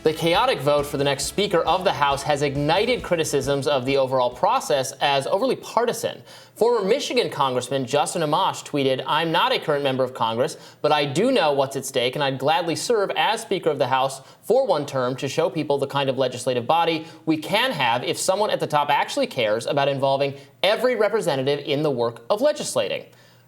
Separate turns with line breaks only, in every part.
The chaotic vote for the next Speaker of the House has ignited criticisms of the overall process as overly partisan. Former Michigan Congressman Justin Amash tweeted, "I'm not a current member of Congress, but I do know what's at stake, and I'd gladly serve as Speaker of the House for one term to show people the kind of legislative body we can have if someone at the top actually cares about involving every representative in the work of legislating."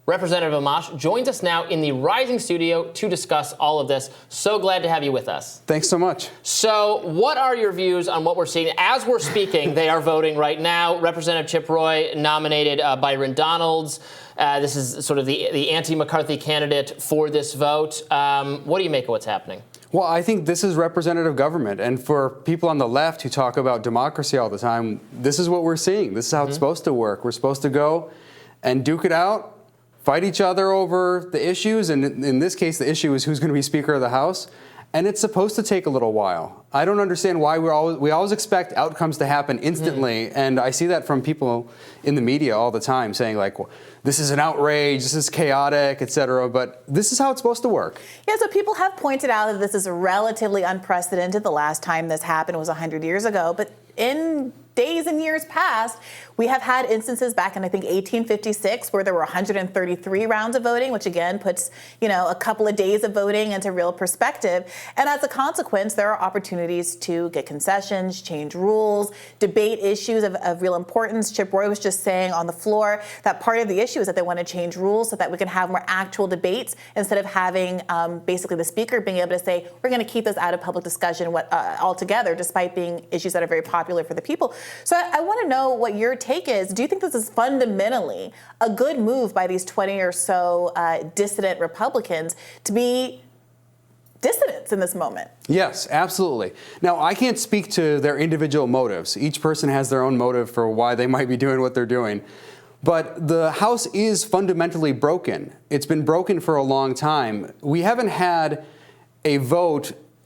Representative Amash joins us now in the Rising studio to discuss all of this. So glad to have you with us.
Thanks so much.
So what are your views on what we're seeing? As we're speaking, they are voting right now. Representative Chip Roy nominated Byron Donalds. This is sort of the anti-McCarthy candidate for this vote. What do you make of what's happening?
Well, I think this is representative government. And for people on the left who talk about democracy all the time, this is what we're seeing. This is how it's supposed to work. We're supposed to go and duke it out, fight each other over the issues, and in this case, the issue is who's going to be Speaker of the House, and it's supposed to take a little while. I don't understand why we always expect outcomes to happen instantly, and I see that from people in the media all the time saying, like, well, this is an outrage, this is chaotic, etc., but this is how it's supposed to work.
Yeah, so people have pointed out that this is relatively unprecedented. The last time this happened was 100 years ago, but in days and years past, we have had instances back in, I think, 1856, where there were 133 rounds of voting, which again puts, a couple of days of voting into real perspective. And as a consequence, there are opportunities to get concessions, change rules, debate issues of real importance. Chip Roy was just saying on the floor that part of the issue is that they want to change rules so that we can have more actual debates instead of having basically the speaker being able to say, we're going to keep this out of public discussion altogether, despite being issues that are very popular for the people. So I want to know what your take is. Do you think this is fundamentally a good move by these 20 or so dissident Republicans to be dissidents in this moment?
Yes, absolutely. Now, I can't speak to their individual motives. Each person has their own motive for why they might be doing what they're doing. But the House is fundamentally broken. It's been broken for a long time. We haven't had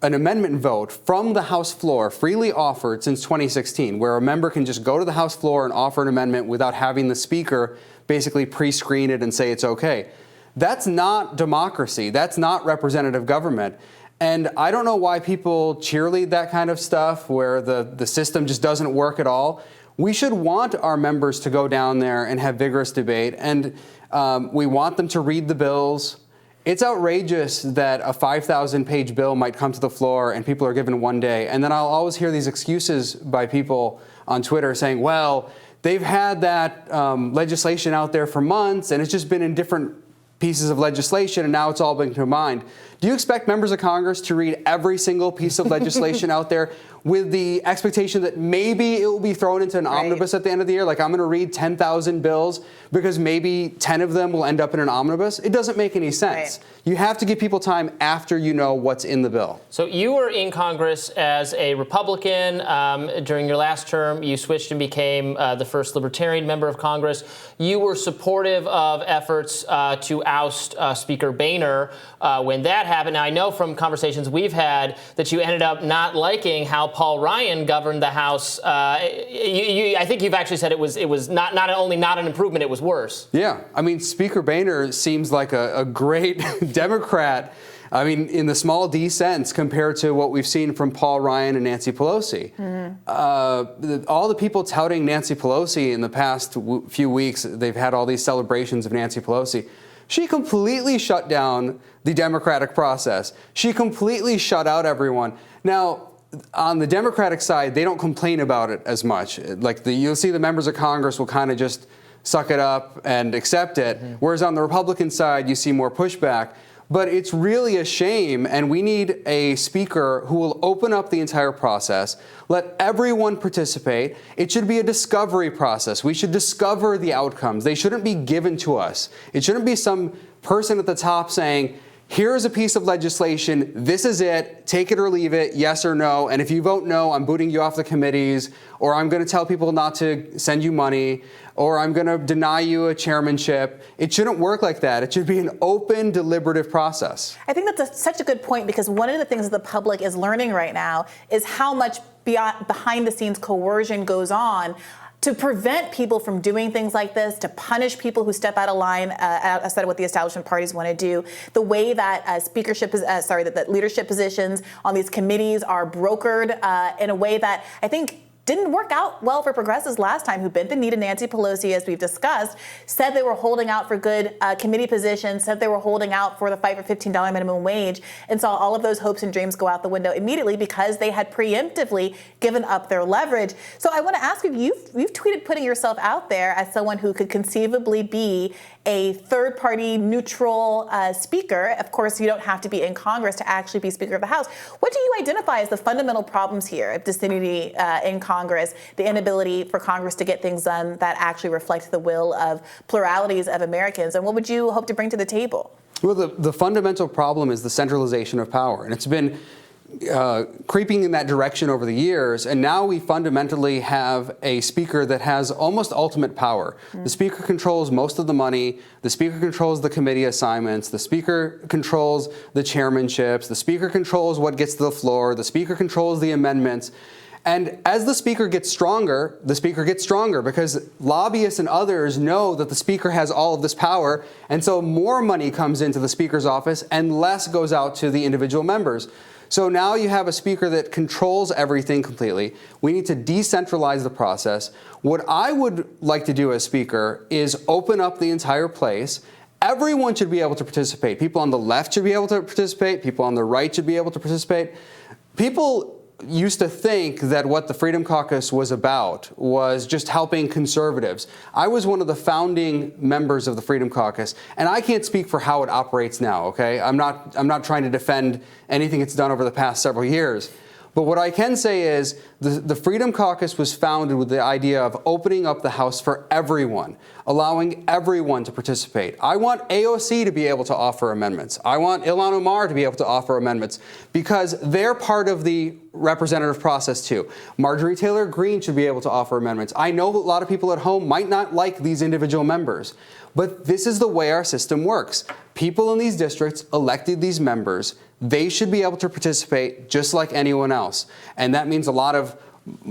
an amendment vote from the House floor freely offered since 2016, where a member can just go to the House floor and offer an amendment without having the Speaker basically pre-screen it and say it's okay. That's not democracy. That's not representative government. And I don't know why people cheerlead that kind of stuff where the system just doesn't work at all. We should want our members to go down there and have vigorous debate, and we want them to read the bills. It's outrageous that a 5,000-page bill might come to the floor and people are given one day. And then I'll always hear these excuses by people on Twitter saying, well, they've had that legislation out there for months and it's just been in different pieces of legislation and now it's all been combined. Do you expect members of Congress to read every single piece of legislation out there with the expectation that maybe it will be thrown into an omnibus at the end of the year? Like, I'm going to read 10,000 bills because maybe 10 of them will end up in an omnibus? It doesn't make any sense. Right. You have to give people time after you know what's in the bill.
So you were in Congress as a Republican. During your last term, you switched and became the first Libertarian member of Congress. You were supportive of efforts to oust Speaker Boehner when that happened. Now, I know from conversations we've had that you ended up not liking how Paul Ryan governed the House. I think you've actually said it was not only not an improvement, it was worse.
Yeah. I mean, Speaker Boehner seems like a great Democrat, I mean, in the small d sense compared to what we've seen from Paul Ryan and Nancy Pelosi. All the people touting Nancy Pelosi in the past few weeks, they've had all these celebrations of Nancy Pelosi. She completely shut down the democratic process. She completely shut out everyone. Now, on the Democratic side, they don't complain about it as much. Like you'll see the members of Congress will kind of just suck it up and accept it. Whereas on the Republican side, you see more pushback. But it's really a shame, and we need a speaker who will open up the entire process, let everyone participate. It should be a discovery process. We should discover the outcomes. They shouldn't be given to us. It shouldn't be some person at the top saying, here's a piece of legislation, this is it, take it or leave it, yes or no, and if you vote no, I'm booting you off the committees, or I'm going to tell people not to send you money, or I'm going to deny you a chairmanship. It shouldn't work like that. It should be an open, deliberative process.
I think that's such a good point, because one of the things that the public is learning right now is how much behind-the-scenes coercion goes on to prevent people from doing things like this, to punish people who step out of line outside of what the establishment parties want to do, the way that that leadership positions on these committees are brokered in a way that I think didn't work out well for progressives last time, who bent the knee to Nancy Pelosi, as we've discussed, said they were holding out for good committee positions, said they were holding out for the fight for $15 minimum wage, and saw all of those hopes and dreams go out the window immediately because they had preemptively given up their leverage. So I want to ask you, you've tweeted putting yourself out there as someone who could conceivably be a third-party neutral speaker. Of course, you don't have to be in Congress to actually be Speaker of the House. What do you identify as the fundamental problems here of disunity in Congress, the inability for Congress to get things done that actually reflect the will of pluralities of Americans? And what would you hope to bring to the table?
Well, the fundamental problem is the centralization of power, and it's been creeping in that direction over the years, and now we fundamentally have a speaker that has almost ultimate power. The speaker controls most of the money, the speaker controls the committee assignments, the speaker controls the chairmanships, the speaker controls what gets to the floor, the speaker controls the amendments. And as the speaker gets stronger because lobbyists and others know that the speaker has all of this power, and so more money comes into the speaker's office and less goes out to the individual members. So now you have a speaker that controls everything completely. We need to decentralize the process. What I would like to do as speaker is open up the entire place. Everyone should be able to participate. People on the left should be able to participate. People on the right should be able to participate. People used to think that what the Freedom Caucus was about was just helping conservatives. I was one of the founding members of the Freedom Caucus, and I can't speak for how it operates now, okay? I'm not trying to defend anything it's done over the past several years. But what I can say is the Freedom Caucus was founded with the idea of opening up the House for everyone, allowing everyone to participate. I want AOC to be able to offer amendments. I want Ilhan Omar to be able to offer amendments because they're part of the representative process too. Marjorie Taylor Greene should be able to offer amendments. I know a lot of people at home might not like these individual members, but this is the way our system works. People in these districts elected these members. They should be able to participate just like anyone else. And that means a lot of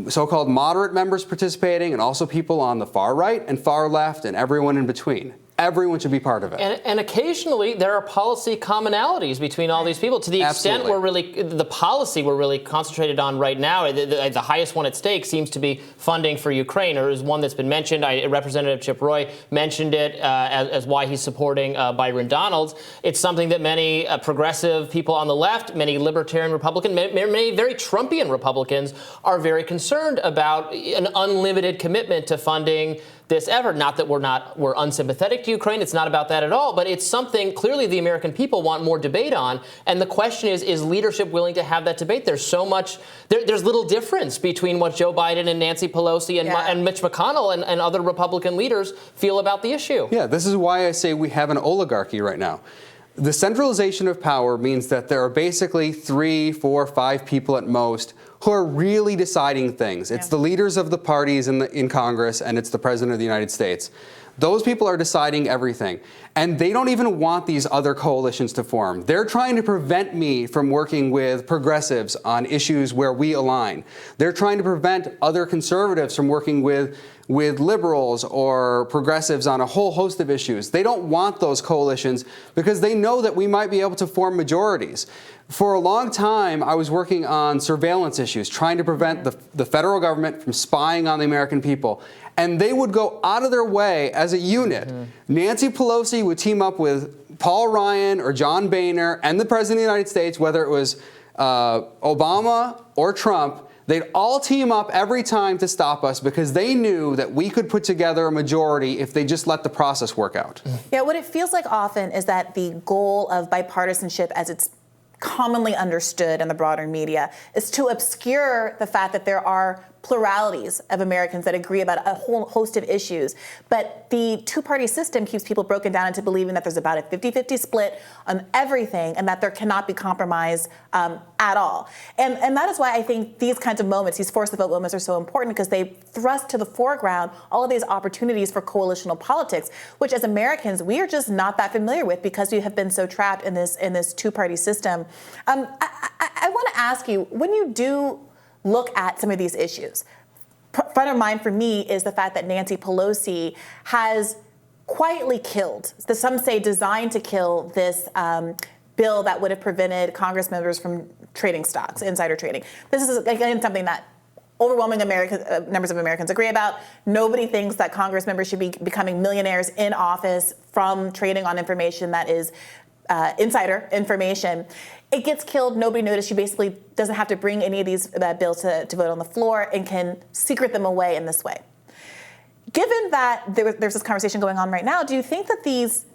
so-called moderate members participating and also people on the far right and far left and everyone in between. Everyone should be part of it.
And occasionally there are policy commonalities between all these people. To the extent the policy we're really concentrated on right now, the highest one at stake seems to be funding for Ukraine, or is one that's been mentioned. Representative Chip Roy mentioned it as why he's supporting Byron Donalds. It's something that many progressive people on the left, many libertarian Republicans, many very Trumpian Republicans are very concerned about an unlimited commitment to funding this effort. Not that we're unsympathetic to Ukraine. It's not about that at all. But it's something clearly the American people want more debate on. And the question is leadership willing to have that debate? There's so much. There's little difference between what Joe Biden and Nancy Pelosi and Mitch McConnell and other Republican leaders feel about the issue.
Yeah, this is why I say we have an oligarchy right now. The centralization of power means that there are basically 3, 4, 5 people at most who are really deciding things. It's the leaders of the parties in Congress, and it's the President of the United States. Those people are deciding everything. And they don't even want these other coalitions to form. They're trying to prevent me from working with progressives on issues where we align. They're trying to prevent other conservatives from working with liberals or progressives on a whole host of issues. They don't want those coalitions because they know that we might be able to form majorities. For a long time, I was working on surveillance issues, trying to prevent the federal government from spying on the American people. And they would go out of their way as a unit. Nancy Pelosi would team up with Paul Ryan or John Boehner and the President of the United States, whether it was Obama or Trump. They'd all team up every time to stop us because they knew that we could put together a majority if they just let the process work out.
Yeah, what it feels like often is that the goal of bipartisanship, as it's commonly understood in the broader media, is to obscure the fact that there are pluralities of Americans that agree about a whole host of issues. But the two-party system keeps people broken down into believing that there's about a 50-50 split on everything and that there cannot be compromise at all. And that is why I think these kinds of moments, these force the vote moments, are so important, because they thrust to the foreground all of these opportunities for coalitional politics, which as Americans, we are just not that familiar with because we have been so trapped in this two-party system. I want to ask you, when you do look at some of these issues, front of mind for me is the fact that Nancy Pelosi has quietly killed, some say designed to kill, this bill that would have prevented Congress members from trading stocks, insider trading. This is, again, something that overwhelming numbers of Americans agree about. Nobody thinks that Congress members should be becoming millionaires in office from trading on information that is insider information. It gets killed. Nobody noticed. She basically doesn't have to bring any of these bills to vote on the floor and can secret them away in this way. Given that there's this conversation going on right now, do you think that these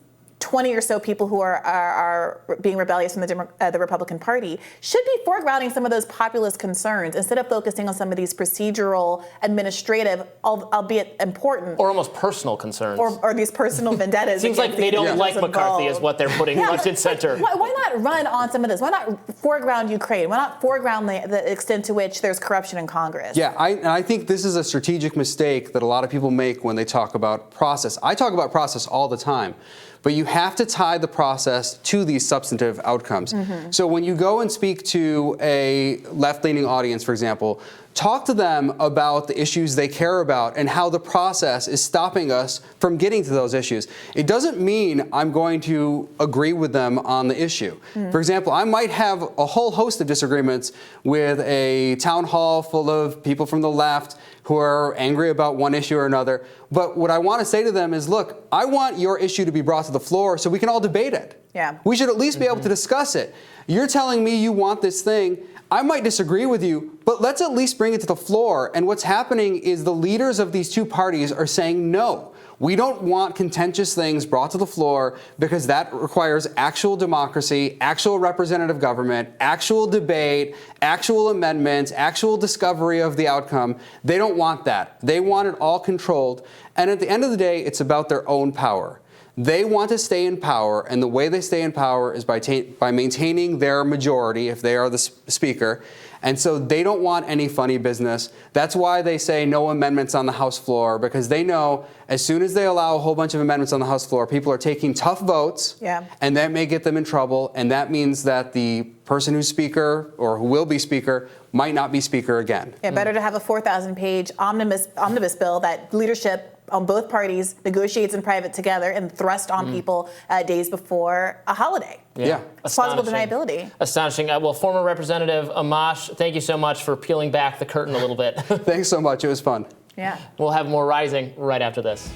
20 or so people who are being rebellious from the Republican Party should be foregrounding some of those populist concerns instead of focusing on some of these procedural, administrative, albeit important,
or almost personal concerns,
or these personal vendettas?
Seems like they don't like McCarthy, is what they're putting much in center.
Why not run on some of this? Why not foreground Ukraine? Why not foreground the extent to which there's corruption in Congress?
Yeah, I think this is a strategic mistake that a lot of people make when they talk about process. I talk about process all the time. But you have to tie the process to these substantive outcomes. Mm-hmm. So when you go and speak to a left-leaning audience, for example, talk to them about the issues they care about and how the process is stopping us from getting to those issues. It doesn't mean I'm going to agree with them on the issue. Mm-hmm. For example, I might have a whole host of disagreements with a town hall full of people from the left who are angry about one issue or another. But what I want to say to them is, look, I want your issue to be brought to the floor so we can all debate it.
Yeah.
We should at least be able to discuss it. You're telling me you want this thing. I might disagree with you, but let's at least bring it to the floor. And what's happening is the leaders of these two parties are saying, no, we don't want contentious things brought to the floor because that requires actual democracy, actual representative government, actual debate, actual amendments, actual discovery of the outcome. They don't want that. They want it all controlled. And at the end of the day, it's about their own power. They want to stay in power, and the way they stay in power is by maintaining their majority if they are the speaker. And so they don't want any funny business. That's why they say no amendments on the House floor, because they know as soon as they allow a whole bunch of amendments on the House floor, people are taking tough votes, and that may get them in trouble. And that means that the person who's speaker or who will be speaker might not be speaker again.
Yeah, better to have a 4,000-page omnibus bill that leadership on both parties negotiates in private together and thrust on people days before a holiday.
Yeah.
It's plausible deniability.
Astonishing. Well, former Representative Amash, thank you so much for peeling back the curtain a little bit.
Thanks so much. It was fun.
Yeah.
We'll have more Rising right after this.